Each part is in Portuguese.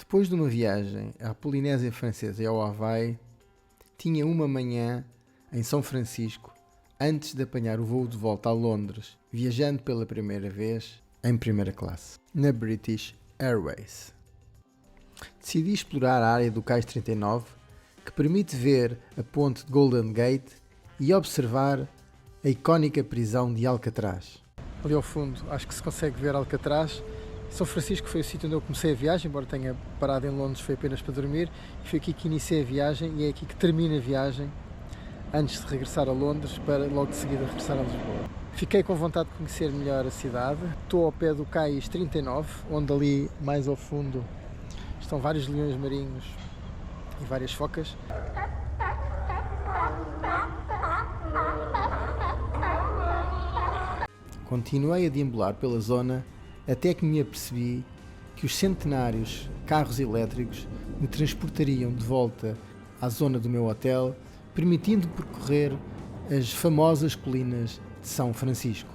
Depois de uma viagem à Polinésia Francesa e ao Havaí, tinha uma manhã em São Francisco antes de apanhar o voo de volta a Londres, viajando pela primeira vez em primeira classe, na British Airways. Decidi explorar a área do Cais 39, que permite ver a ponte de Golden Gate e observar a icónica prisão de Alcatraz. Ali ao fundo acho que se consegue ver Alcatraz. São Francisco foi o sítio onde eu comecei a viagem, embora tenha parado em Londres, foi apenas para dormir. E foi aqui que iniciei a viagem e é aqui que termina a viagem, antes de regressar a Londres, para logo de seguida regressar a Lisboa. Fiquei com vontade de conhecer melhor a cidade. Estou ao pé do Cais 39, onde ali mais ao fundo estão vários leões marinhos e várias focas. Continuei a deambular pela zona até que me apercebi que os centenários carros elétricos me transportariam de volta à zona do meu hotel, permitindo percorrer as famosas colinas de São Francisco.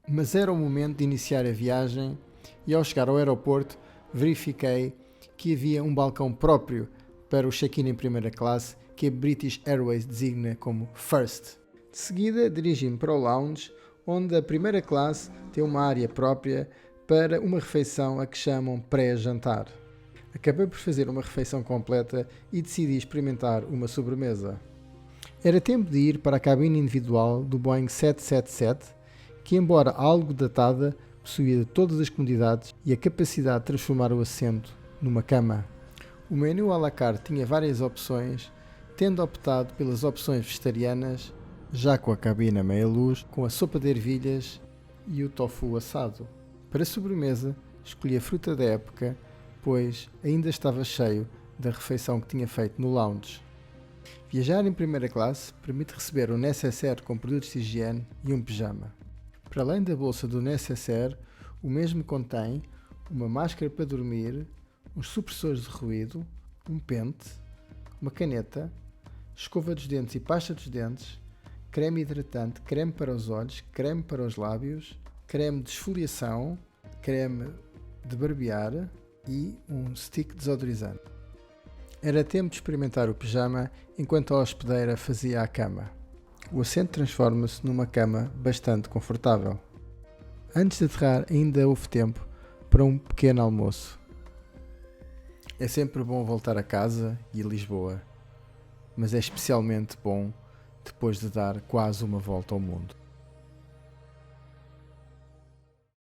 Mas era o momento de iniciar a viagem e ao chegar ao aeroporto verifiquei que havia um balcão próprio para o check-in em primeira classe que a British Airways designa como First. De seguida dirigi-me para o lounge, onde a primeira classe tem uma área própria para uma refeição a que chamam pré-jantar. Acabei por fazer uma refeição completa e decidi experimentar uma sobremesa. Era tempo de ir para a cabine individual do Boeing 777, que, embora algo datada, possuía todas as comodidades e a capacidade de transformar o assento numa cama. O menu à la carte tinha várias opções, tendo optado pelas opções vegetarianas, já com a cabine a meia luz, com a sopa de ervilhas e o tofu assado. Para a sobremesa, escolhi a fruta da época, pois ainda estava cheio da refeição que tinha feito no lounge. Viajar em primeira classe permite receber um nécessaire com produtos de higiene e um pijama. Para além da bolsa do nécessaire, o mesmo contém uma máscara para dormir, uns supressores de ruído, um pente, uma caneta, escova dos dentes e pasta dos dentes, creme hidratante, creme para os olhos, creme para os lábios, creme de esfoliação, creme de barbear e um stick desodorizante. Era tempo de experimentar o pijama enquanto a hospedeira fazia a cama. O assento transforma-se numa cama bastante confortável. Antes de aterrar ainda houve tempo para um pequeno almoço. É sempre bom voltar a casa e a Lisboa, mas é especialmente bom depois de dar quase uma volta ao mundo.